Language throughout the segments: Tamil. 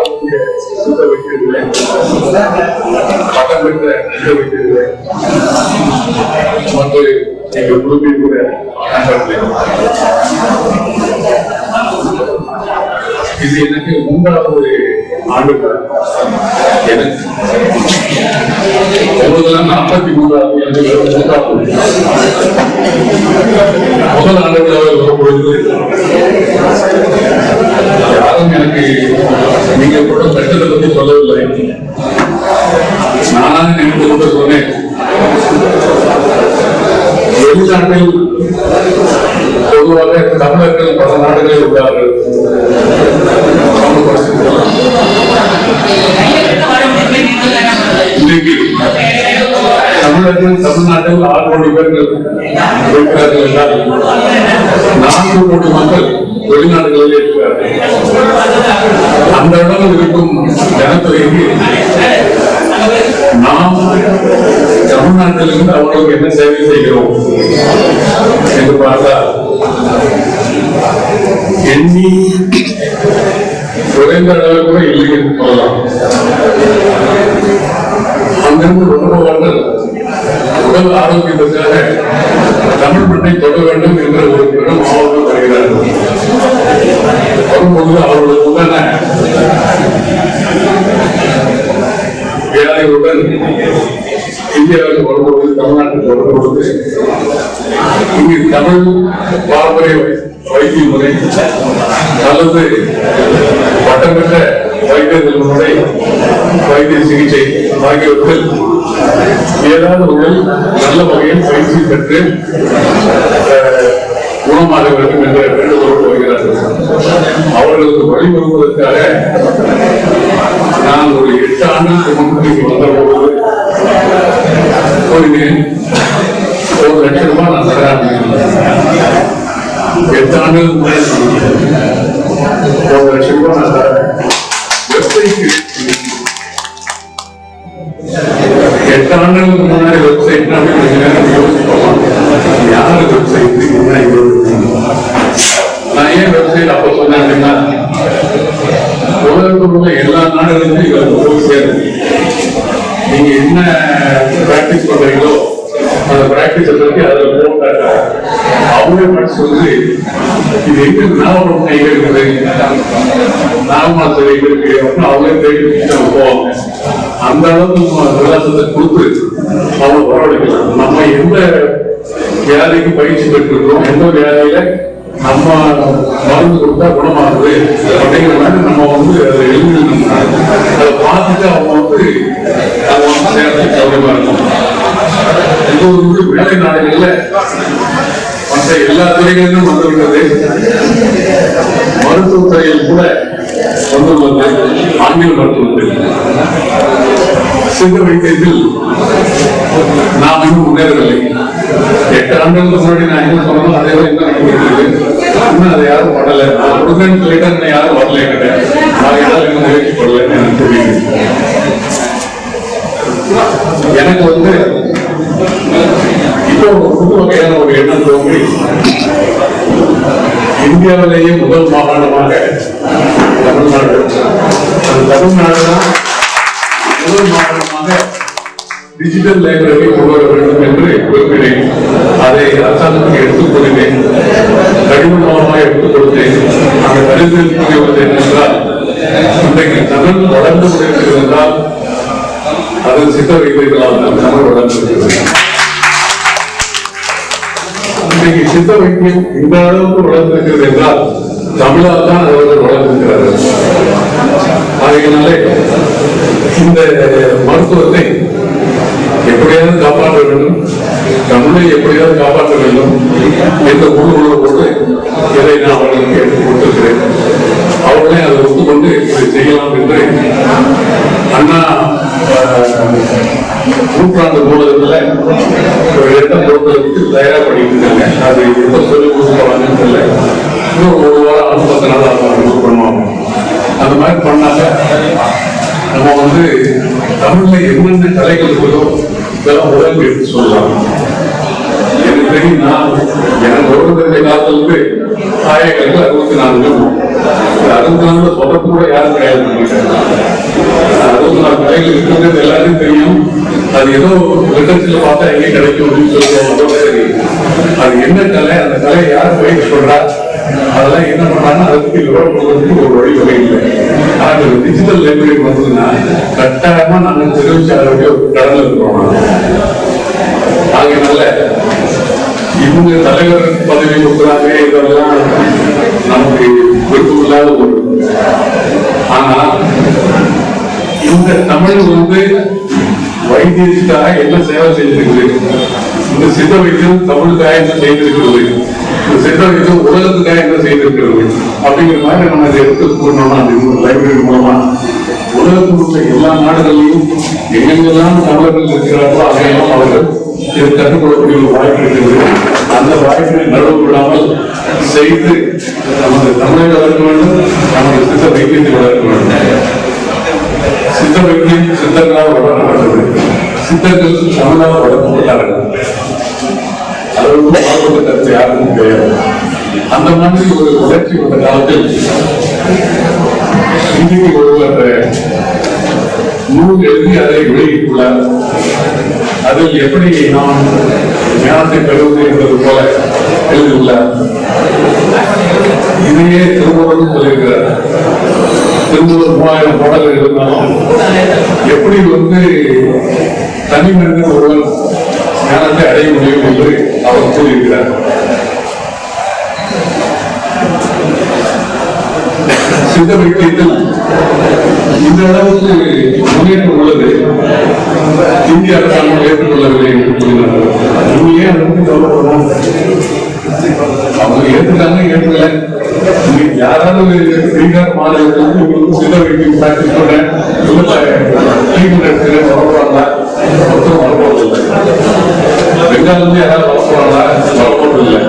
வாழக்கூடிய சித்த வைத்தியர்களே, பட்டம் பெற்ற சித்த வைத்தியர்களே, மற்றும் எங்கள் குழுவில் கூட நண்பர்களே, இது எனக்கு 3வது ஆண்டுகள். எனக்கு 53வது முதல் ஆண்டுகளாக வரும்பொழுது யாரும் எனக்கு நீங்க கூட கட்டத்தை பற்றி சொல்லவில்லை. நானாக நினைத்து கொண்டு சொன்னேன், வெளிநாட்டில் பொதுவாக தமிழர்கள் பல நாடுகளில் இருக்கிறார்கள். இன்னைக்கு தமிழர்கள் தமிழ்நாட்டில் 6 கோடி பேர்கள் இருக்கிறார்கள் என்றால் 4 கோடி மக்கள் வெளிநாடுகளிலே இருக்கிறார்கள். அந்த இடத்தில் இருக்கும் ஜனத்தொகைக்கு நாம் தமிழ்நாட்டிலிருந்து அவர்களுக்கு என்ன சேவை செய்கிறோம் என்று பார்த்தால் எண்ணி குறைந்த அளவு கூட இல்லை என்று சொல்லலாம். அங்கிருந்து வருபவர்கள் உடல் ஆரோக்கியத்திற்காக தமிழ் மண்ணை தொட வேண்டும் என்ற ஒரு பெரும் ஆர்வம் வருகிறார்கள். வரும்போது அவர்களுக்கு உடனே வியாதிகளுடன் இந்தியாவுக்கு வரும்போது, தமிழ்நாட்டுக்கு வரும்போது இங்கு தமிழ் பாரம்பரிய வைத்திய முறை அல்லது பட்டம் பெற்ற வைத்தியர்கள் முறை, வைத்திய சிகிச்சை ஆகியவற்றில் ஏதாவது ஒரு நல்ல வகையில் பயிற்சி பெற்று குணமாக வேண்டும் என்ற வேண்டுகோள் வருகிறார்கள். அவர்களுக்கு வழிவகுப்பதற்காக நான் ஒரு 8 ஆண்டுகளுக்கு முன்பு வந்தபோது கூறினேன், 1 லட்சம் ரூபாய் நான் தரேன். 8 ஆண்டுகளுக்கு முன்னாடி 1 லட்சம் ரூபாய் நான் தரேன். வெப்சைட் 8 ஆண்டுகளுக்கு முன்னாடி வெப்சைட் யோசிப்போம், யாரு வெப்சைட், நான் ஏன் வெப்சைட் அப்ப சொன்னேன் அப்படின்னா, உலகத்தில் உள்ள எல்லா நாடுகளுக்கும் இவருக்கு போய் சேரும். நீங்க என்ன பிராக்டிஸ் பண்றீங்களோ அந்த பிராக்டிஸை பற்றி அதில் போட்டாங்க. அவங்களே படிச்சு வந்து இது எங்க நாகப்பட்டினம் எங்க இருக்குது, நாகமாசம் எங்க இருக்கு அப்படின்னு அவங்களே தேடி போவாங்க. அந்த அளவுக்கு விலாசத்தை கொடுத்து அவங்க வரவழைக்கலாம். நம்ம எந்த வியாதிக்கு பயிற்சி பெற்றிருக்கோம், எந்த வியாதியில நம்ம மருந்து கொடுத்தா குணமாகுது அப்படிங்கிற மாதிரி நம்ம வந்து அதை எழுதி அதை பார்த்துட்டு அவங்க வந்து நேரத்துக்கு சௌகரியமா இருக்கும். இப்போது வேலை நாடுகள்ல மற்ற எல்லா துறைகளிலும் வந்துவிட்டது. மருத்துவத்துறையில் கூட வந்துள்ளது ஆங்கில மருத்துவத்தில். சித்த வைத்தியத்தில் நாம் இன்னும் முன்னேறவில்லை. 8 ஆண்டுகளுக்கு முன்னாடி நான் என்ன சொன்னோம் அதே இன்னும் அதை யாரும் வரல. நான் கொடுக்கன்னு சொல்லிட்டு இன்னும் யாரும் வரல. யாரும் இன்னும் முயற்சி பண்ணல. எனக்கு தெரியுது. எனக்கு வந்து இப்போ ஒரு புது வகையான ஒரு எண்ணம் தோன்றி, இந்தியாவிலேயே முதல் மாகாணமாக தமிழ்நாடு, அந்த தமிழ்நாடுதான் முதல் மாகாணமாக டிஜிட்டல் லைப்ரரி கொண்டு வர வேண்டும் என்று விரும்பினேன். அதை அரசாங்கத்துக்கு எடுத்துக் கொள்கிறேன், கடினமாக எடுத்துக் கொடுத்தேன். அந்த கருத்தில் புரிவது என்னென்றால், இன்றைக்கு தமிழ் வளர்ந்து கொண்டிருக்கிறது என்றால் அது சித்த வைத்தியர்களால் தான் தமிழ் வளர்ந்திருக்கிறது. இன்றைக்கு சித்த வைத்தியம் இந்த அளவுக்கு வளர்ந்திருக்கிறது என்றால் தமிழால் தான் அவர்கள் வளர்ந்திருக்கிறார்கள். அதனாலே இந்த மருத்துவத்தை எப்படியாவது காப்பாற்ற வேண்டும், தமிழை எப்படியாவது காப்பாற்ற வேண்டும் என்ற உணர்வோடு இதை நான் அவர்களுக்கு எடுத்துக் கொடுத்திருக்கிறேன். அவர்களே அதை ஒத்துக்கொண்டு இதை செய்யலாம் என்று அண்ணா 100ஆண்டு நூலகத்தில் ஒரு எட்டம் கொடுப்பதற்கு தயாராக பண்ணிட்டு இருக்காங்க. அது எப்ப சொல்லி கொடுப்பாங்கன்னு தெரியல. இன்னும் 1 வாரம் 10 நாள் பண்ணுவாங்க. அந்த மாதிரி பண்ணாங்க. நம்ம வந்து தமிழ்ல என்னென்ன கலைகள் இருக்கோ இதெல்லாம் உடம்பு எடுத்து சொல்லலாம். எனக்கு தெரியும், நான் எனக்கு உடம்பு காலத்திலிருந்து தாயகங்கள் 64. 64 தொடர்பு கூட யாரும் கிடையாது. 64 கலைகள் இருக்கிறது எல்லாருக்கும் தெரியும். அது ஏதோ லிட்டரேச்சர்ல பார்த்தா எங்கே கிடைக்கும் அப்படின்னு சொல்லுவாங்க. சரி, அது என்ன கலை, அந்த கலையை யார் பயிற்சி சொல்றா, அதெல்லாம் என்ன பண்றாங்கன்னா அதை பத்தி விவரம் கொடுக்கறதுக்கு ஒரு வழிவகை இல்லை. ஆனா டிஜிட்டல் லைப்ரரி வந்ததுன்னா கட்டாயமா நாங்கள் தெரிவிச்சாலுடைய ஒரு கடல் இருக்கிறோம். ஆகையினால இவங்க தலைவர் பதவி கொடுக்குறாங்க, இதெல்லாம் நமக்கு விருப்பமில்லாத ஒரு. ஆனா இந்த தமிழ் வைத்தியத்துக்காக என்ன சேவை செய்திருக்கிறது, இந்த சித்த வைத்தியம் தமிழுக்காக என்ன செய்திருக்கிறது, இந்த சித்த வைத்தியம் உலகத்துக்காக என்ன செய்திருக்கிறது அப்படிங்கிற மாதிரி நம்ம அதை எடுத்து போனோம்னா அந்த லைப்ரரி மூலமா உலகத்தில் உள்ள எல்லா நாடுகளிலும் எங்கெங்கெல்லாம் தமிழர்கள் இருக்கிறார்களோ அதையெல்லாம் அவர்கள் இது கற்றுக்கொள்ளக்கூடிய ஒரு வாய்ப்பு இருக்கிறது. அந்த வாய்ப்பை நடுவு விடாமல் செய்து நமது தமிழை வளர்க்க வேண்டும், நமது சித்த வைத்தியத்தை வளர்க்க வேண்டும். சித்த வைத்தியம் சித்தர்களால் வளர்க்கப்பட்டது, சித்தர்கள் தமிழால் வளர்க்கப்பட்டார்கள். அதற்கு மாறுபட்ட கருத்து யாருக்கும் கிடையாது. அந்த மாதிரி ஒரு வளர்ச்சி வந்த காலத்தில் இன்றைக்கு ஒருவர் நூல் எழுதி அதை வெளியிட்டுள்ளார். அதில் எப்படி நாம் ஞானத்தை பெறுவது என்பது போல எழுதியுள்ளார். இதையே திருமூலரும் சொல்லியிருக்கிறார். திருமூலர் 3000 பாடல்கள் இருந்தாலும் எப்படி தனி மனிதன் ஒருவன் ஞானத்தை அடைய முடியும் என்று அவர் கூறியிருக்கிறார். சித்த வைத்தியத்தில் இந்த அளவுக்கு முன்னேற்றம் உள்ளது, இந்திய அரசாங்கம் ஏற்றுக்கொள்ளவில்லை என்று கூறினார்கள். நீங்க ஏன் கவலைப்படணும்? அவங்க ஏற்றுக்காங்க, ஏற்றுக்கல. யாராவது பீகார் மாநிலத்தில் உங்களுக்கு சித்த வைத்தியம் பிராக்டிஸ் பண்ண ட்ரீட்மெண்ட் எடுத்து வரப்படுறாங்களா? ஒருத்தரும் வரப்போவதில்லை. பெங்காலிருந்து யாராவது வரப்போறாங்களா? வரப்போவதில்லை.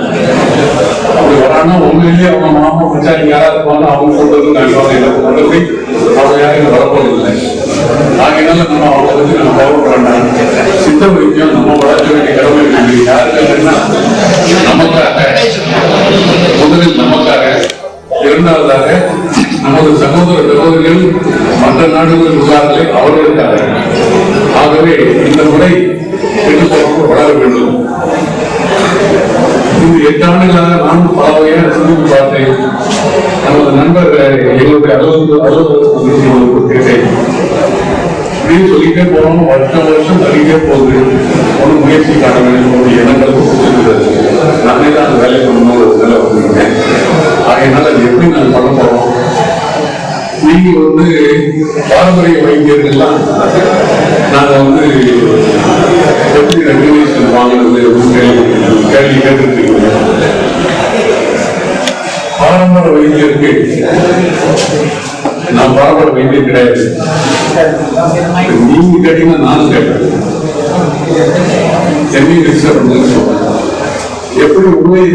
அப்படி வரானா உண்மையிலேயே அவங்க மாமா பிரச்சாரம் யாராவது போனா அவங்க சொல்றது நல்லது, அவங்க யாரும் வரப்போவதில்லை. ஆகையினால நம்ம அவங்க வந்து நம்ம கவலைப்படணும். சித்த வைத்தியம் நம்ம வளர்க்க வேண்டிய கடமை இருக்கு. யாருக்காகன்னா நமக்காக, முதலில் நமக்காக, இரண்டாவதாக நமது சகோதர சகோதரிகள் மற்ற நாடுகளில் உள்ளார்களே அவர்களுக்காக. ஆகவே இந்த முறை வளர வேண்டும். இந்த 8 ஆண்டுகளாக நானும் பல வகையான சிந்தித்து பார்த்தேன். நமது நண்பர் எங்களுடைய அலுவலகத்துக்கு கேட்டேன். இப்படின்னு சொல்லிட்டே போனோம், வருஷம் தள்ளிட்டே போகுது. ஒன்றும் முயற்சி காட்ட வேண்டும் எண்ணங்களுக்கு கொடுத்துருக்கிறது. நானே தான் அந்த வேலை பண்ணணும் ஒரு வேலை வந்துருக்கேன். ஆகையினால அது எப்படி நாங்கள் பண்ண போறோம்? நீங்க பாரம்பரிய வைத்தியர்கள்லாம் நாங்க எப்படி ரெகுலேஷன் வாங்கினது கேள்வி கேட்டுருக்கீங்க. பாரம்பரிய வைத்தியருக்கு நான் பாரம்பரிய வைத்தியம் கிடையாது. நீங்க கேட்டீங்கன்னா நானும் கேட்டேன். சென்னை ரிசர்வ் எப்படி உண்மையை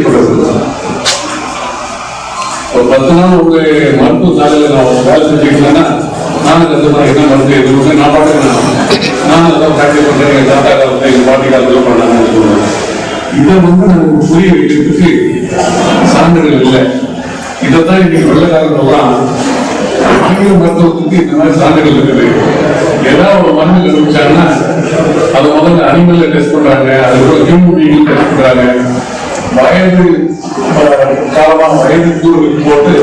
பண்றது? ஒரு 10 நாள் உங்க மருத்துவ சாலையில நான் வேலை செஞ்சுக்கிட்டேன்னா நானும் கற்றுக்கலாம் என்ன மருந்து எதுவுமே நான் பாட்டுக்கிறேன். நானும் அதான் பிராக்டிஸ் பண்றேன். எங்க தாத்தா காலத்துல எங்க பாட்டி காலத்துல பண்ணாங்கன்னு சொல்லுவேன். இதை நமக்கு புரிய வைக்கிறதுக்கு சான்றுகள் இல்லை. இதைத்தான் இன்னைக்கு வெள்ளக்காரங்கள்லாம் ஆங்கில மருத்துவத்துக்கு இந்த மாதிரி சான்றுகள் இருக்குது. ஏதாவது ஒரு மருந்து கண்டுபிடிச்சாங்கன்னா அதை முதல்ல அனிமல்ல டெஸ்ட் பண்றாங்க, அதுக்கப்புறம் ஹியூமன் டெஸ்ட் பண்றாங்க. வயது காலமா வயது கூறுகளுக்கு போட்டு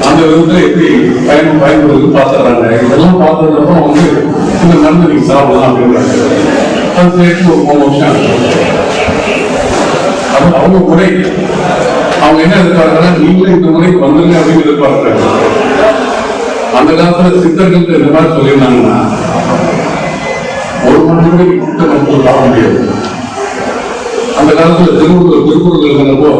அந்த விதத்துல எப்படி பயன்படுறது பார்த்துறாங்க. இதெல்லாம் பார்த்ததுக்கப்புறம் இந்த மருந்து நீங்க சாப்பிடலாம் அப்படின்றாங்க. அது சேர்த்து ஒரு 3 வருஷம் அது அவங்க முறை. அவங்க என்ன எதிர்பார்க்கறாங்க, நீங்களே இந்த முறைக்கு வந்துருங்க அப்படின்னு எதிர்பார்க்கிறாங்க. அந்த காலத்துல சித்தர்கள் இந்த மாதிரி சொல்லியிருந்தாங்கன்னா ஒரு மனிதனுக்கு கூட்ட மருத்துவம் சாப்பிட முடியாது. அந்த காலத்துல திருக்குறள் எழுதுனப்போ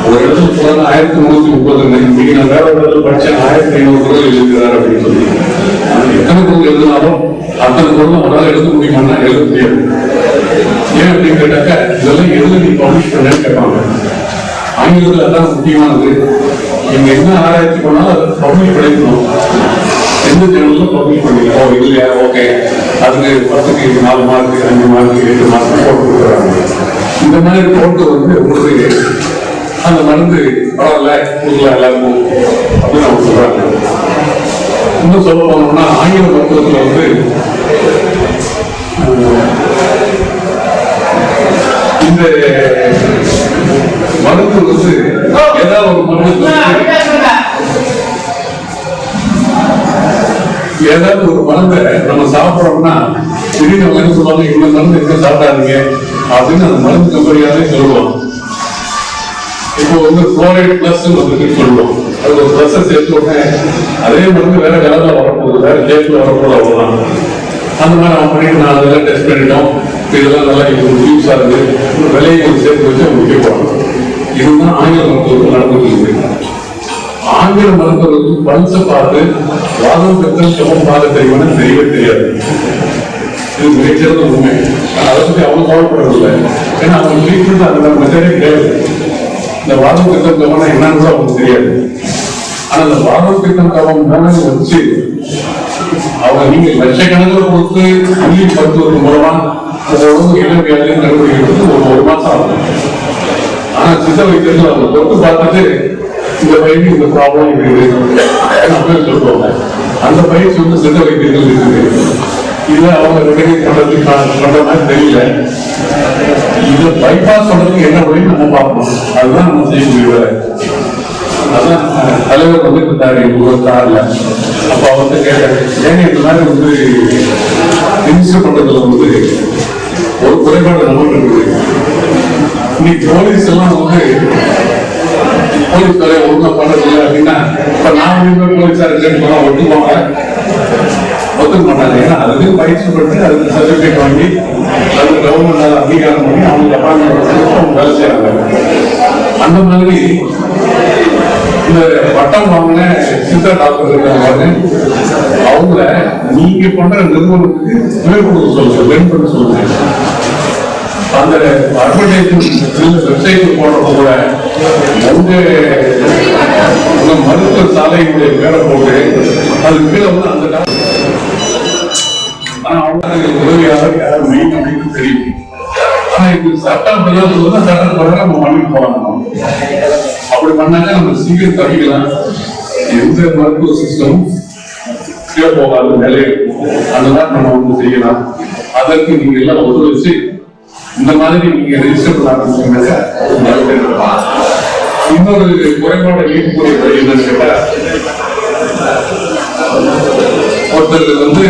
ஒரு இடத்துல போனா 1330 இன்னைக்கு நான் வேற இடத்துல படிச்சேன் 1500 குரல் எழுதுகிறார் அப்படின்னு சொல்லி. எத்தனை குரல் எழுதினாலும் அத்தனை குரல் அவரால் எழுத முடியுமான்னா எழுத முடியாது. ஏன் அப்படின்னு கேட்டாக்க இதெல்லாம் எதுல நீ பப்ளிஷ் பண்ணேன்னு கேட்பாங்க. ஆங்கிலத்தில் அதான் முக்கியமானது. நீங்க என்ன ஆராய்ச்சி பண்ணாலும் அதை பப்ளிஷ் பண்ணிக்கணும். எந்த சேனல்ல பப்ளிஷ் பண்ணிக்கலாம். இல்லையா, ஓகே, அதுக்கு 10க்கு 4 மார்க் 5 மார்க் 8 மார்க் போட்டு கொடுக்குறாங்க. இந்த மாதிரி போட்டு உங்களுக்கு அந்த மருந்து பரவாயில்ல கொடுக்கலாம் எல்லாருக்கும் அப்படின்னு அவங்க சொல்றாங்க. இன்னும் சொல்ல போனோம்னா ஆங்கில மருத்துவத்துல வந்து இந்த மருந்து வந்து ஏதாவது ஒரு மருந்து ஏதாவது ஒரு மருந்தை நம்ம சாப்பிட்றோம்னா திடீர்னு அவங்க என்ன சொல்லுவாங்க, இந்த மருந்து எங்க சாப்பிடாதீங்க அப்படின்னு அந்த மருந்து கம்பெனியாலே சொல்லுவோம். இப்போ வந்து குளோரைட் பிளஸ் வந்துட்டு சொல்லுவோம், அது ஒரு பிளஸ் சேர்த்து உடனே அதே மருந்து வேற கலர்ல வரப்போகுது, வேற ஷேப்ல வரப்போகுது, அவ்வளவுதான். அந்த மாதிரி அவன் பண்ணிட்டு நான் அதெல்லாம் டெஸ்ட் பண்ணிட்டோம், இதெல்லாம் நல்லா யூஸ் ஆகுது, விலையை கொஞ்சம் சேர்த்து வச்சு அவங்க விற்க போறாங்க. இதுதான் ஆங்கில மருத்துவத்தில் நடந்துட்டு. ஆங்கில மருத்துவர்களுக்கு பல்ச பார்த்து வாதம் பெற்ற சுகம் பார்க்க தெரியும்னு தெரியவே தெரியாது. இது மிகச்சிறந்த உண்மை. அதை பத்தி அவங்க கவலைப்படுறதில்லை, ஏன்னா அவங்க ட்ரீட்மெண்ட் அந்த மெத்தடே கிடையாது. இந்த வாதம் பித்தம் கவனம் என்னன்னு கூட அவங்களுக்கு தெரியாது. ஆனா இந்த வாதம் பித்தம் கவனம் மூலம் வச்சு அவங்க நீங்க லட்சக்கணக்கில் கொடுத்து உள்ளி மருத்துவத்தின் மூலமா உடம்பு இளம் வியாதியும் கண்டுபிடிக்கிறது ஒரு மாசம் ஆகும். ஆனா சித்த வைத்தியர்கள் அவங்க தொட்டு பார்த்துட்டு இந்த பயிற்சி இந்த ப்ராப்ளம் இருக்குது சொல்லுவாங்க. அந்த பயிற்சி வந்து சித்த வைத்தியர்கள் இருக்குது. இதை அவங்க ரெடி பண்ற மாதிரி தெரியல. இதை பைபாஸ் பண்றதுக்கு என்ன வழி நம்ம பார்க்கணும், அதுதான் நம்ம செய்யக்கூடிய வேலை. அதான் தலைவர் வந்து இருந்தாரு ஒரு கார்ல. அப்ப வந்து கேட்டாரு, ஏங்க இந்த மாதிரி வந்து ரிஜிஸ்டர் பண்றதுல வந்து ஒரு குறைபாடு நமக்கு இருக்குது. இன்னைக்கு போலீஸ் எல்லாம் வந்து போலீஸ் வேலையை ஒழுங்கா பண்றதில்லை அப்படின்னா, இப்ப நான் போலீஸார் ஒத்துக்குவாங்க, ஒத்துக்க மாட்டாங்க. ஏன்னா அதுக்கு பயிற்சி பெற்று அதுக்கு சர்டிபிகேட் வாங்கி அதுக்கு கவர்மெண்ட் அங்கீகாரம் பண்ணி அவங்க அவங்க வேலை செய்யறாங்க. அந்த மாதிரி இந்த பட்டம் வாங்கின சித்த டாக்டர் இருக்காங்க, அவங்கள நீங்க பண்ற நிறுவனத்துக்கு பேர் கொடுக்க சொல்லுங்க, பெண் பண்ண சொல்லுங்க. அந்த அட்வர்டைஸ்மெண்ட் வெப்சைட் போடுறப்ப கூட உங்க மருத்துவ சாலையுடைய பேரை போட்டு அது கீழே வந்து அந்த உதவியாக யாரும் மெயின் அப்படின்னு தெரியும். ஆனா இது சட்டம் சொல்லுதான் சட்டம் போடுற நம்ம பண்ணிட்டு போகணும். அப்படி பண்ணாக்க நம்ம சீக்கிரம் தவிக்கலாம். எந்த மருத்துவ சிஸ்டமும் கீழே போகாத நிலை அதுதான் நம்ம வந்து செய்யலாம். அதற்கு நீங்க எல்லாம் ஒத்துழைச்சு இந்த மாதிரி நீங்க ரெஜிஸ்டர் பண்ண ஆரம்பிச்சீங்க. இன்னொரு குறைபாடு நீக்கக்கூடிய வழி என்னன்னு கேட்டா, ஒருத்தர் வந்து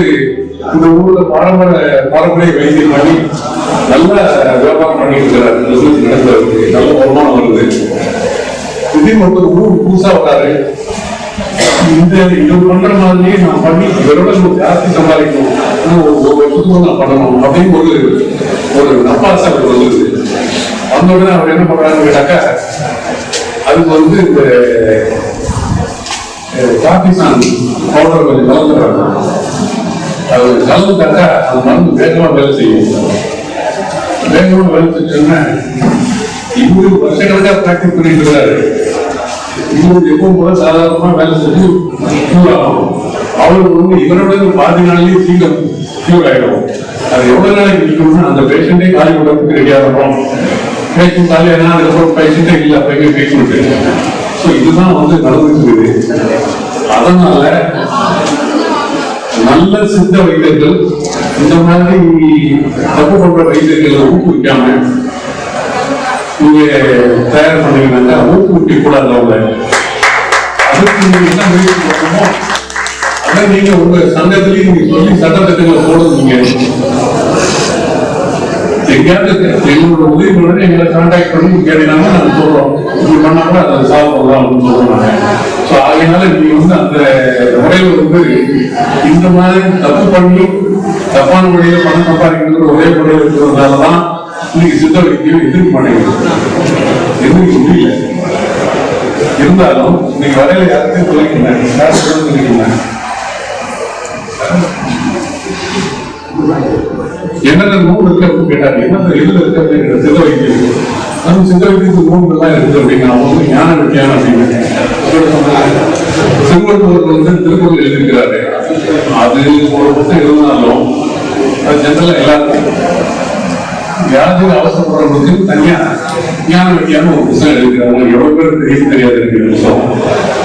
இந்த ஊர்ல பாரம்பரிய வைத்தியம் பண்ணி நல்ல வியாபாரம் பண்ணிட்டு இருக்கிறாரு, பிசினஸ் நடக்கிறது, நல்ல வருமானம் வருது. திடீர்னு ஒருத்தர் ஊர் புதுசா வராரு, இது பண்ற மாதிரியே நான் பண்ணி இவரோட ஜாஸ்தி சம்பாதிக்கணும், ஒரு வருஷத்துக்கு நான் பண்ணணும் அப்படின்னு ஒரு நப்பாசை வருது. வந்தோடனே அவர் என்ன பண்றாருன்னு கேட்டாக்கா, அதுக்கு வந்து இந்த பாகிஸ்தான் பவுடர் கொஞ்சம் கலந்துடுறாங்க. அது கலந்துட்டாக்கா அந்த மருந்து வேகமா வேலை செய்யும். வேகமா வேலை செஞ்சோன்னா இவரு வருஷக்கணக்கா பிராக்டிஸ் பண்ணிட்டு இருக்காரு. இவருக்கு எப்பவும் போல சாதாரணமா வேலை செஞ்சு கியூர் ஆகும். அவருக்கு வந்து இவரோட பாதி நாள்லயே சீக்கிரம் கியூர் ஆயிடும். அது எவ்வளவு நாளைக்கு இருக்கணும்னா அந்த பேஷண்டே காலி விடுறதுக்கு ரெடி ஆகணும். பேஷண்ட் காலி ஆனா அதுக்கப்புறம் பேஷண்டே இல்லை, அப்பவே ட்ரீட்மெண்ட். ஸோ இதுதான் வந்து நடந்துட்டு இருக்குது. அதனால நல்ல சித்த வைத்தியர்கள் இந்த மாதிரி தப்பு பண்ற வைத்தியர்களை ஊக்குவிக்காம நீங்க தயார் பண்ணீங்கன்னா ஊக்குவிக்க கூடாது. அவங்க அதுக்கு நீங்க என்ன முயற்சி பண்ணணுமோ அதை நீங்க உங்க சங்கத்திலேயே நீங்க சொல்லி சட்டத்திட்டங்களை போடுவீங்க. எங்கேயாவது எங்களோட உதவிகளுடன் எங்களை கான்டாக்ட் பண்ணி கேட்டீங்கன்னா நாங்கள் சொல்றோம், இப்படி பண்ணா கூட அதை சால்வ் பண்ணலாம் அப்படின்னு சொல்றாங்க. ஸோ அதனால நீங்க வந்து அந்த முறையில வந்து இந்த மாதிரி தப்பு பண்ணி தப்பான முறையில பணம் சம்பாதிக்கிறது ஒரே முறையில் இருக்கிறதுனாலதான் இன்னைக்கு சித்த வைத்தியம் எதிர்ப்பு பண்ணிடுது, எதிர்க்க முடியல. இருந்தாலும் இன்னைக்கு வரையில யாருக்கும் சொல்லிக்கிறேன், என்னென்ன நூல் இருக்கு அப்படின்னு கேட்டாரு. என்ன எதுல இருக்கிறது சித்த வைத்தியம், நம்ம சித்த வைத்தியத்துக்கு நூல்கள்லாம் இருக்குது அப்படின்னா அவங்க வந்து ஞான வித்தியானம் அப்படின்னு திருவள்ளுவர் வந்து திருக்குறள் எழுதியிருக்கிறாரு. அது ஒரு புத்தகம் இருந்தாலும் அது ஜெனரலா எல்லாருக்கும் வியாதியில் அவசரப்படுறவங்களுக்கு தனியா ஞான வெட்டியான ஒரு புத்தகம் எழுதிக்கிறாங்க. எவ்வளவு பேர் தெரியாது இருக்கிற புத்தகம்.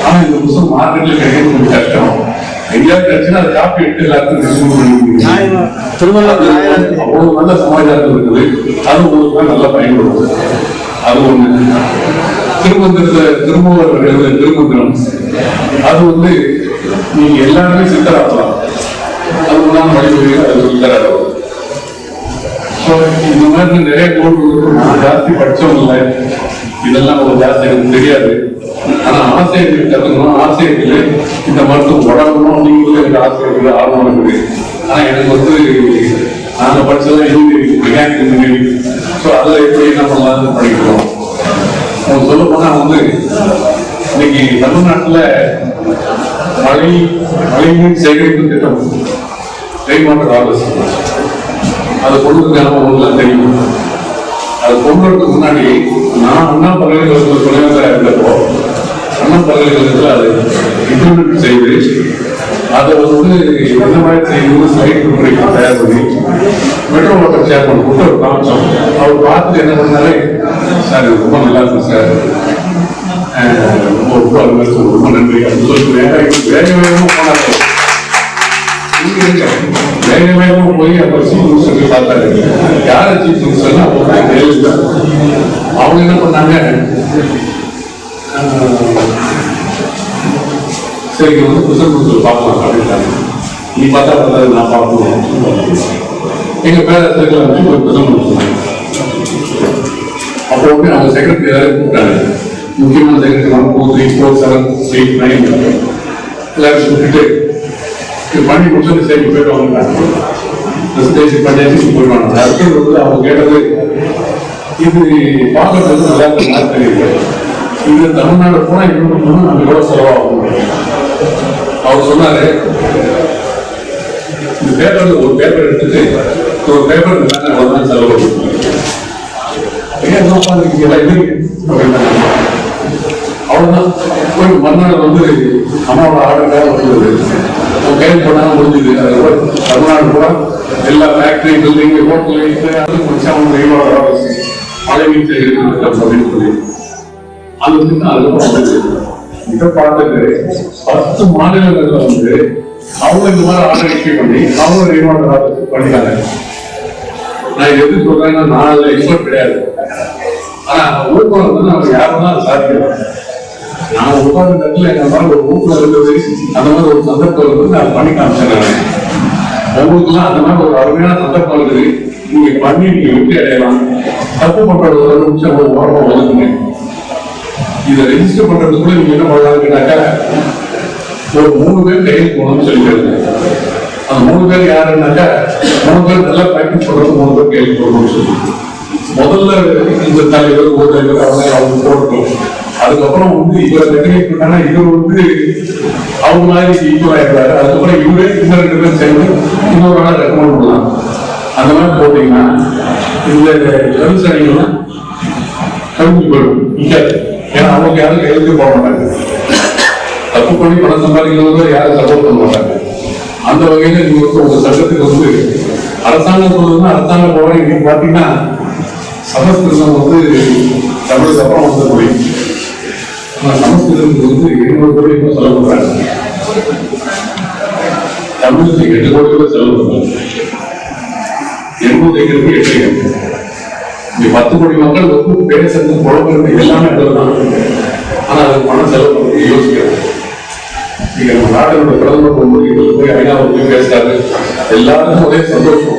ஆனா இந்த புத்தகம் மார்க்கெட்ல கிடைக்கிறது கொஞ்சம் கஷ்டம். எங்கேயாவது கிடைச்சுன்னா அதை காப்பி எடுத்து எல்லாருக்கும் டிஸ்ட்ரிபியூட் பண்ணி அவ்வளவு நல்ல சமாச்சாரம் இருக்குது. அது உங்களுக்கு தான் நல்லா பயன்படுது. அது ஒண்ணு. திருமூலர் திருமந்திரம் அது வந்து நீங்க எல்லாருமே சித்தராகலாம். அது ஒன்றாம் வழிமுறைகள் அது சித்தராகும். இந்த மாதிரி நிறைய கோள்கள் நான் ஜாஸ்தி படிச்சவங்க இல்லை. இதெல்லாம் ஒரு ஜாஸ்தி எனக்கு தெரியாது. ஆனா ஆசிரியர்கள் கற்றுக்கணும், ஆசிரியர்கள் இந்த மருத்துவம் வளரணும் அப்படிங்கிறது எனக்கு ஆசிரியர்கள் ஆர்வம் இருக்குது. ஆனா எனக்கு வந்து நாங்க படிச்சதான் இன்ஜினியரிங், மெக்கானிக்கல் இன்ஜினியரிங். ஸோ அதில் எப்படி நம்ம படிக்கிறோம். சொல்ல போனா வந்து இன்னைக்கு தமிழ்நாட்டில் மழைநீர் சேகரிப்பு திட்டம், ரெயின் வாட்டர் ஹார்வெஸ்டிங், அதை கொண்டு உங்களுக்கு தெரியும். அது கொண்டு வரதுக்கு முன்னாடி நான் அண்ணா பல்கலைக்கழகத்தில் துணைவேந்தராக இருந்தப்போ அண்ணா பல்கலைக்கழகத்தில் அதை இம்ப்ளிமெண்ட் செய்து அதை வந்து எந்த மாதிரி செய்யணும் ஸ்லைட் முறைக்கு தயார் பண்ணி மெட்ரோ வாட்டர் சேர்மன் கூட்ட ஒரு காமிச்சோம். அவர் பார்த்துட்டு என்ன பண்ணாரு, சார் ரொம்ப நல்லா இருக்கு சார், ரொம்ப நன்றி அப்படின்னு சொல்லிட்டு வேக வேகமாக போனாங்க. வேக வேகமாக போய் அப்போ சீஃப் மினிஸ்டருக்கு பார்த்தாரு. யாரை சீஃப் மினிஸ்டர்னா அவங்க என்ன பண்ணாங்க, சரி வந்து புத்தகம் பார்க்கலாம் அப்படின்ட்டாங்க. நீ பார்த்தா பார்த்தாது நான் பார்க்கணும். எங்க பேரத்தில் வந்து ஒரு புத்தகம் கொடுத்தாங்க. அப்போ வந்து அவங்க செக்ரட்டரி எல்லாரும் கூப்பிட்டாங்க. முக்கியமான செக்ரட்டரி 1, 2, 3, 4, 7, 8, 9 எல்லாரும் கூப்பிட்டு பண்ணி முடிச்சது சரி போயிட்டு வாங்கிட்டாங்க. பிரசன்டேஷன் பண்ணியாச்சு போயிடுவாங்க. அடுத்தது வந்து அவங்க கேட்டது, இது பார்க்கறது நல்லா தெரியுது, இது தமிழ்நாடு போனா இன்னும் நம்ம எவ்வளவு செலவாகும். அவர் சொன்னாரு, இந்த பேப்பர்ல ஒரு பேப்பர் எடுத்துட்டு ஒரு பேப்பர் அவ்வளவுதான் செலவு. அவ்வளவுதான். போய் மறுநாள் வந்து அம்மாவோட ஆர்டர் வந்தது, கையில் போனாலும் முடிஞ்சுது. அதுக்கப்புறம் தமிழ்நாடு கூட எல்லா ஃபேக்டரி பில்டிங் ஹோட்டல் அது முடிச்சு அவங்க மழை வீட்டு அப்படின்னு சொல்லி அது வந்து அதுக்கப்புறம் வந்து இதை பார்த்துட்டு 10 மாநிலங்கள்ல வந்து அவங்க இந்த மாதிரி ஆர்டர் இஷ்யூ பண்ணி அவங்க ரெயின்வாட்டர் பண்ணிட்டாங்க. நான் எது சொல்றேன்னா நான் அதுல எக்ஸ்பர்ட் கிடையாது. ஆனா ஊக்கம் வந்து அவங்க யாரும் தான் சாதிக்கலாம். நான் உட்கார்ந்த இடத்துல எங்க மாதிரி ஒரு ஊக்கம் இருந்தது, அந்த மாதிரி ஒரு சந்தர்ப்பம் இருந்து நான் பண்ணி காமிச்சேன். உங்களுக்குலாம் அந்த மாதிரி ஒரு அருமையான சந்தர்ப்பம் இருக்குது, நீங்க பண்ணி நீங்க வெற்றி அடையலாம். தப்பு பண்றது ஒரு நிமிஷம் ஒரு ஓரமா ஒதுக்குங்க. இதை ரெஜிஸ்டர் பண்றது கூட நீங்க என்ன பண்ணலாம்னாக்கா, ஒரு 3 பேர் கையில் போகணும்னு சொல்லிக்கிறது. அந்த 3 பேர் யாருன்னாக்கா, 3 பேர் நல்லா பிராக்டிஸ் பண்றது 3 பேர் கையில் போகணும்னு சொல்லி முதல்ல இந்த தலைவர் ஊழல் அவங்க போட்டோம். அதுக்கப்புறம் வந்து இவர் ரெக்கக்னைஸ் பண்ணாங்கன்னா இவர் வந்து அவங்க மாதிரி ஈக்குவல் ஆயிடுறாரு. அதுக்கப்புறம் இவரே இன்னும் 2 பேர் சேர்ந்து இன்னொரு நாள் ரெக்கமெண்ட் பண்ணலாம். அந்த மாதிரி போட்டீங்கன்னா இந்த கருத்து அணிகள்லாம் கருத்து போயிடும் நிற்காது. ஏன்னா அவங்க யாரும் கையெழுத்து போட மாட்டாங்க. தப்பு பண்ணி பணம் சம்பாதிக்கிறவங்க யாரும் சப்போர்ட் பண்ண மாட்டாங்க. அந்த வகையில நீங்க வந்து உங்க சட்டத்துக்கு வந்து அரசாங்கம் சொல்றதுன்னா அரசாங்கம் போவாங்க. நீங்க பாத்தீங்கன்னா சமஸ்கிருதம் வந்து தமிழுக்கு அப்புறம் வந்து மொழி. சமஸ்கிருதத்துக்கு வந்து 200 கோடி செலவு பண்றாங்க. தமிழுக்கு 8 கோடி ரூபாய் செலவு பண்றாங்க. 80 ஏக்கருக்கு 8 ஏக்கர். இங்க 10 கோடி மக்கள் வந்து பேசுறது குழப்பறது எல்லாமே அதுதான். ஆனா அதுக்கு பணம் செலவு பண்ணி யோசிக்கிறது. நீங்க நம்ம நாட்டோட பிரதமர் போய் ஐநாவில் போய் பேசுறாரு, எல்லாருக்கும் ஒரே சந்தோஷம்.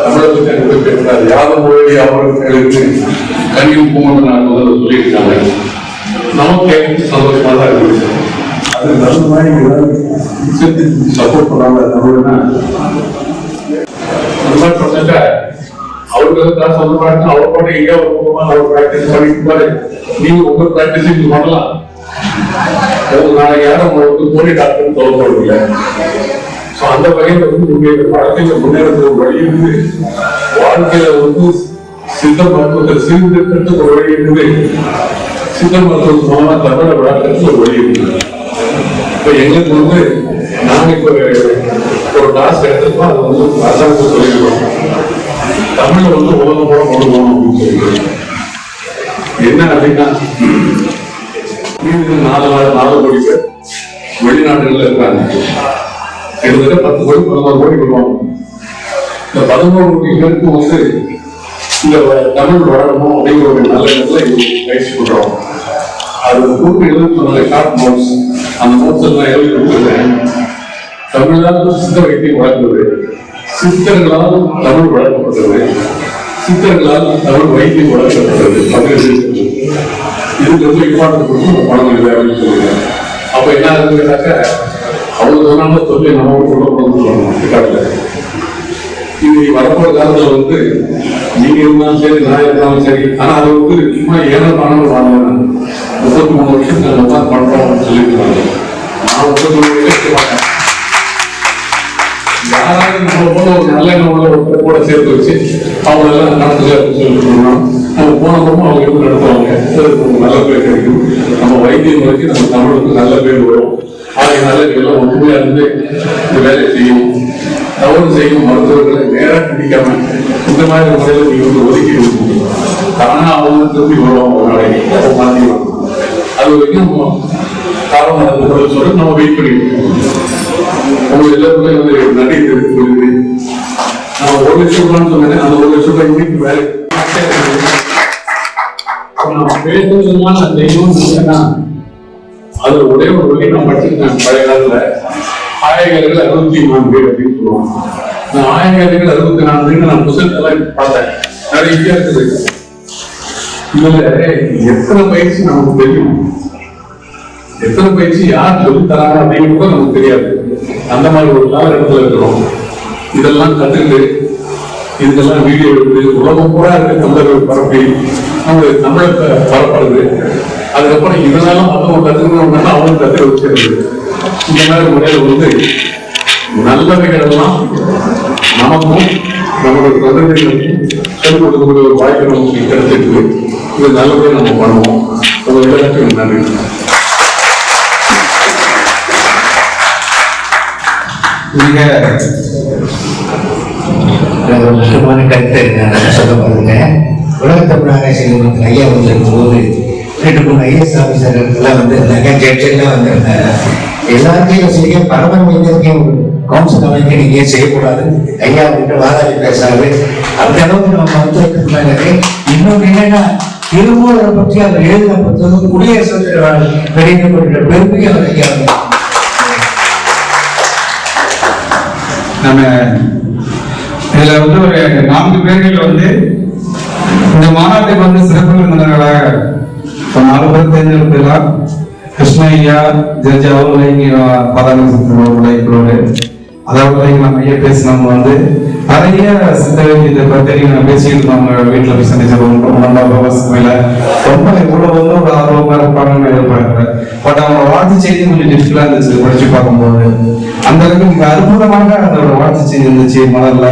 தமிழகத்துக்கு அங்கே போய் பேசுறாரு, யாரும் மொழி அவருக்கு கனியும் பூமன் நாங்கள் சொல்லியிருக்காங்க. நமக்கு சந்தோஷமா தான் இருக்குது. அது நல்ல மாதிரி சப்போர்ட் பண்ணாங்க தமிழ்னா அந்த மாதிரி சொன்னாக்க அவருக்கு தான் சொல்ல மாட்டேன். அவர் பாட்டு எங்கேயா அவர் பிராக்டிஸ் பண்ணிட்டு பாரு, நீங்க உங்க பிராக்டிஸ் இங்க பண்ணலாம். நாளைக்கு யாரும் உங்களுக்கு போலி டாக்டர் சொல்ல போறதில்லை. ஸோ அந்த வகையில் வந்து உங்களுடைய வாழ்க்கையில முன்னேறது ஒரு வழி இருந்து, வாழ்க்கையில வந்து சித்த மருத்துவத்தை சீர்திருத்தத்துக்கு ஒரு வழி இருக்குது, சித்த மருத்துவத்து மூலமா தமிழ விளக்கத்துக்கு ஒரு வழி இருக்குது. இப்ப எங்களுக்கு வந்து நாங்க இப்ப ஒரு டாஸ்க் எடுத்துருக்கோம், அதை வந்து அரசாங்கத்தை சொல்லியிருக்கோம். தமிழ்ல வந்து உலகம் போல கொண்டு போகணும் அப்படின்னு சொல்லிட்டு என்ன அப்படின்னா 4 கோடி பேர் வெளிநாடுகள்ல இருக்காங்க. கிட்டத்தட்ட 10 கோடி 11 கோடி வருவாங்க. இந்த 11 கோடி பேருக்கு வந்து இந்த தமிழ் வளரணும் அப்படிங்கிற ஒரு நல்ல இடத்துல பயிற்சி பண்றோம். அது கூட்டு எழுதி சொன்ன ஷார்ட் நோட்ஸ், அந்த நோட்ஸ் எல்லாம் எழுதி கொடுத்துருக்கேன். தமிழால் சித்த வைத்தியம் வளர்ந்தது, சித்தர்களால் தமிழ் வளர்க்கப்பட்டது, சித்தர்களால் தமிழ் வைத்தியம் வளர்க்கப்பட்டது அப்படின்னு இதுக்கு ரொம்ப இம்பார்ட்டன்ட் கொடுத்து பணம் அப்படின்னு சொல்லுவேன். அப்ப என்ன ஆகுதுன்னாக்க அவ்வளவு சொன்னாலும் சொல்லி நம்ம சொல்லணும்னு சொல்லணும். இது வரப்போற காலத்துல வந்து நீங்க இருந்தாலும் சரி, நான் இருந்தாலும் சரி, ஆனா அது வந்து சும்மா ஏனோ தானோ வாங்க 33 வருஷத்துக்கு நம்ம தான் பண்றோம்னு சொல்லியிருக்காங்க. நான் 33 வருஷத்துக்கு மாட்டேன். யாராவது நம்ம போல ஒரு நல்ல நம்ம கூட சேர்த்து வச்சு அவங்களெல்லாம் நடத்துக்க சொல்லிட்டோம்னா நம்ம போனப்போ அவங்க எப்படி நடத்துவாங்க, நல்ல பேர் கிடைக்கும். நம்ம வைத்தியம் வச்சு நம்ம தமிழுக்கு நல்ல பேர் வரும். அதனால எல்லாம் ஒற்றுமையா இருந்து இந்த வேலையை செய்யும். தவறு செய்யும் மருத்துவர்களை நேராக பிடிக்காம இந்த மாதிரி முறையில் நீங்க வந்து ஒதுக்கி கொடுக்கணும். தானா அவங்க திரும்பி வருவாங்க ஒரு நாளைக்கு மாற்றிடுவாங்க. அது வரைக்கும் காலம் சொல்ல நம்ம வெயிட் பண்ணிட்டு உங்க எல்லாருமே வந்து நன்றி தெரிவித்து கொள்கிறேன். நான் 1 லட்சம் ரூபான்னு சொன்னேன். அந்த 1 லட்சம் ரூபாய் இன்னைக்கு வேலை நம்ம பேசுறதுமான தெய்வம் அது ஒரே ஒரு வழி நான் படிச்சிருக்கேன். பழைய காலத்துல ஆயகர்கள் 64 பேர் அப்படின்னு சொல்லுவாங்க. நான் ஆயகர்கள் 64 பேர் நான் புத்தகத்தெல்லாம் பார்த்தேன். நிறைய இருக்குது. இதுல எத்தனை பயிற்சி நமக்கு தெரியும், எத்தனை பயிற்சி யார் சொல்லி தராங்க அப்படிங்கிறது நமக்கு தெரியாது. அந்த மாதிரி ஒரு காலகட்டத்தில் இருக்கிறோம். இதெல்லாம் கத்துக்கிட்டு இதெல்லாம் வீடியோ எடுத்து உலகம் பூரா இருக்க தமிழர்கள் பரப்பி நம்ம தமிழை பரப்படுது. அதுக்கப்புறம் இதனால அவங்க கத்துக்கணும்னா அவங்க கத்துக்க வச்சிருது. இந்த மாதிரி முறையில் வந்து நல்லவைகள் எல்லாம் நமக்கும் நம்மளுடைய குழந்தைகளுக்கும் சொல்லிக் கொடுக்கக்கூடிய ஒரு வாய்ப்பு நமக்கு கிடைச்சிருக்கு. இது நல்லபடியாக நம்ம பண்ணுவோம். உங்க எல்லாருக்கும் நன்றி. மிக ஒரு முக்கியமான கருத்தை நான் சொல்ல பாருங்க. உலக தமிழ் ஆராய்ச்சி நிறுவனத்தில் ஐயா வந்திருக்கும் போது 2-3 ஐஎஸ் ஆஃபீஸர்கள்லாம் வந்திருந்தாங்க, ஜட்ஜெல்லாம் வந்திருந்தாங்க. எல்லாத்தையும் செய்ய பரவல் மீதற்கையும் கவுன்சில் அமைக்க நீங்க செய்யக்கூடாது, ஐயா வந்துட்டு வாதாடி பேசாது. அந்த அளவுக்கு நம்ம மருத்துவத்துக்கு இன்னொன்று என்னன்னா, திருமூலரை பற்றி அவர் எழுதின புத்தகம் குடியரசு வெளியிடப்பட்ட பெருமையை அவர் ஐயா நம்ம இதுல வந்து ஒரு 4 பேர்கள் வந்து இந்த மாநாட்டுக்கு வந்து சிறப்பு விருந்தினர்களாக 4 பேர் தேர்ந்தெடுத்துலாம். கிருஷ்ணய்யா, ஜட்ஜ் அவர்களை பாதாளோடு அதாவது நம்ம ஐயா பேசினவங்க வந்து நிறைய சித்த வைத்தியத்தை பற்றி நான் பேசிட்டு இருந்தோம். அவங்க வீட்டுல போய் சந்திச்சிருக்கோம். ரொம்ப இவ்வளவு வந்து ஒரு ஆர்வமா இருப்பாங்கன்னு எதிர்பார்க்கிறேன். பட் அவங்க வாழ்த்து செய்தி கொஞ்சம் டிஃபிகல்ட்டா இருந்துச்சு படிச்சு பார்க்கும்போது. அந்த அளவுக்கு மிக அற்புதமாக அந்த ஒரு வாழ்த்து செய்தி இருந்துச்சு. முதல்ல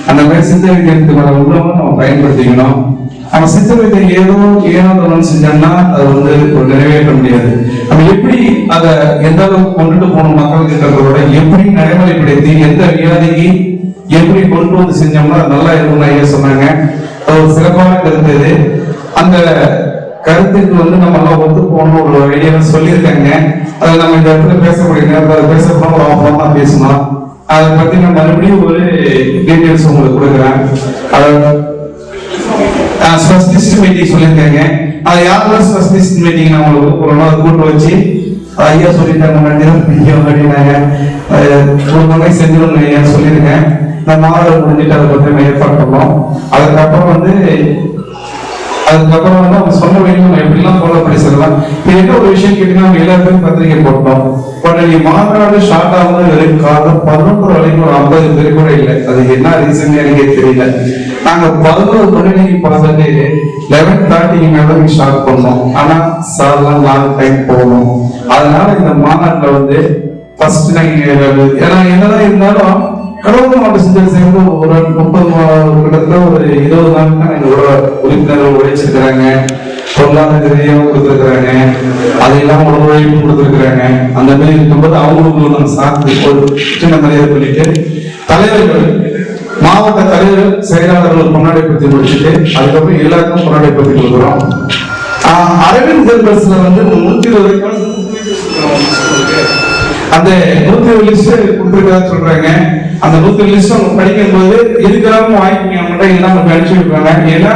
அந்த மாதிரி சித்த வைத்தியத்துக்கு மேல உள்ளவங்க நம்ம பயன்படுத்திக்கணும். நம்ம சித்த வைத்தியம் ஏனோ செஞ்சோம்னா அது வந்து ஒரு நிறைவேற்ற முடியாது. நம்ம எப்படி அதை எந்த அளவுக்கு கொண்டுட்டு போகணும் மக்களுக்கு இருக்கிறதோட எப்படி நடைமுறைப்படுத்தி எந்த வியாதிக்கு எப்படி கொண்டு வந்து செஞ்சோம்னா நல்லா இருக்கும்னு ஐயா சொன்னாங்க. அது ஒரு சிறப்பான கருத்து. இது அந்த கருத்துக்கு வந்து நம்ம எல்லாம் ஒத்து போகணும் ஒரு ஐடியா சொல்லியிருக்காங்க. அதை நம்ம இந்த இடத்துல பேசக்கூடிய நேரத்தில் அதை பேசப்போனா ஒரு ஆஃப் தான் பேசணும். அதை பத்தி நான் மறுபடியும் ஒரு டீட்டெயில்ஸ் உங்களுக்கு கொடுக்குறேன். அதை ஸ்பெஷலிஸ்ட் மீட்டிங் சொல்லியிருக்காங்க. அது யாரெல்லாம் ஸ்பெஷலிஸ்ட் மீட்டிங் நான் உங்களுக்கு போறோம் அதை கூட்டு வச்சு ஐயா சொல்லிட்டாங்க அப்படின்னாங்க. ஒரு முறை செஞ்சிடும் ஐயா சொல்லியிருக்கேன். நான் மாணவர் முடிஞ்சிட்டு அதை பற்றி ஏற்பாடு பண்ணோம். அதுக்கப்புறம் வந்து அவங்க சொன்ன வழி நம்ம எப்படிலாம் ஃபாலோ பண்ணி சொல்லலாம். இது என்ன ஒரு விஷயம் கேட்டீங்கன்னா நம்ம எல்லாருக்கும் பத்திரிகை போட்டோம். பட் நீ மாநாடு ஷார்ட் ஆகுது வெறும் காலம் 11 வரைக்கும் ஒரு 50 பேர் கூட இல்லை. அது என்ன ரீசன் எனக்கே தெரியல. நாங்க 11 மணிக்கு பார்த்துட்டு 11:30 மேல ஸ்டார்ட் பண்ணோம். ஆனா சார்லாம் லாங் டைம் போகணும். அதனால இந்த மாநாட்டில் வந்து ஃபர்ஸ்ட் ஏன்னா என்னதான் இருந்தாலும் கடவுள் மாவட்ட சிந்தனை சேர்ந்து ஒரு 30 கிட்டத்தட்ட ஒரு 20 நாளுக்கு எங்களோட உறுப்பினர்கள் உழைச்சிருக்கிறாங்க. பொருளாதார ரீதியாக கொடுத்துருக்குறாங்க. அதையெல்லாம் உணவு கொடுத்துருக்குறாங்க. அந்த மாதிரி இருக்கும்போது அவங்களுக்கு நம்ம சார்ந்து ஒரு சின்ன மரியாதை பண்ணிட்டு தலைவர்கள் மாவட்ட தலைவர் செயலாளர்கள் பொன்னாடை பத்தி முடிச்சுட்டு அதுக்கப்புறம் எல்லாருக்கும் பொன்னாடை பத்தி கொடுக்குறோம். அரவிந்த் ஜெல்பர்ஸ்ல வந்து 120 அந்த 120 லிஸ்ட் கொடுத்துருக்கதா சொல்றாங்க. அந்த 120 லிஸ்ட் அவங்க படிக்கும் போது இருக்கிறவங்க வாங்கிக்கங்க, அவங்கள்ட்ட எல்லாம் அவங்க அடிச்சு விடுறாங்க. ஏன்னா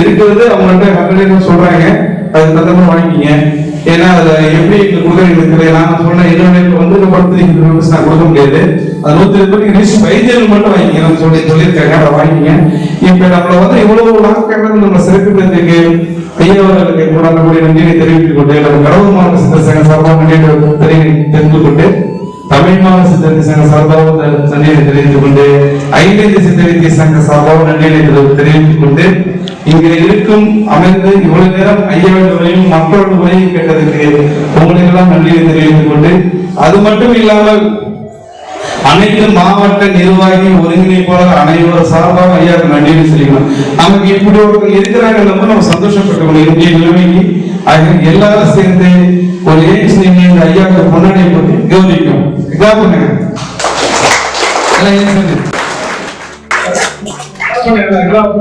இருக்கிறது அவங்கள்ட்ட 100 சொல்றாங்க, அதுக்கு தகுந்த மாதிரி வாங்கிக்கிங்க. ஏன்னா அதுல எப்படி கொடுக்குறது நான் சொன்னேன், என்னோட வந்து படத்துல நான் கொடுக்க முடியாது. அது 120 லிஸ்ட் வைத்தியர்கள் மட்டும் வாங்கிக்கணும்னு சொல்லியிருக்காங்க, அதை வாங்கிக்கிங்க. இப்ப நம்மள வந்து இவ்வளவு நாட்கள் நம்ம சிறப்பித்ததுக்கு ஐயாவர்களுக்கு கூடாதக்கூடிய நன்றியை தெரிவித்துக் கொண்டு, நம்ம கடவுள் மாவட்ட சித்தர் சங்க சார்பாக நன்றியை தெரிந்து கொண்டு, தமிழ் மாவட்ட சித்தர் சங்க சார்பாக நன்றியை தெரிவித்துக் கொண்டு, அகில இந்திய சித்தர் சங்க சார்பாக நன்றியை தெரிவித்துக் கொண்டு, இங்கே இருக்கும் அமைந்து இவ்வளவு நேரம் ஐயாவர்களையும் மக்களோடையும் கேட்டதுக்கு உங்களுக்கெல்லாம் நன்றியை தெரிவித்துக் கொண்டு, அது மட்டும் இல்லாமல் அனைத்து மாவட்ட நிர்வாகி ஒருங்கிணைப்பாளர் அனைவரும் சார்பாக ஐயாவுக்கு நன்றியை சொல்லிக்கணும். நமக்கு இப்படி ஒரு இருக்கிறாங்க, நம்ம சந்தோஷப்பட்டு இந்திய நிலைமைக்கு எல்லாரும் சேர்ந்து ஒரு ஏஜ் நீங்க இந்த ஐயாவுக்கு முன்னாடி கவனிக்கும். இதா பண்ணுங்க எல்லாம்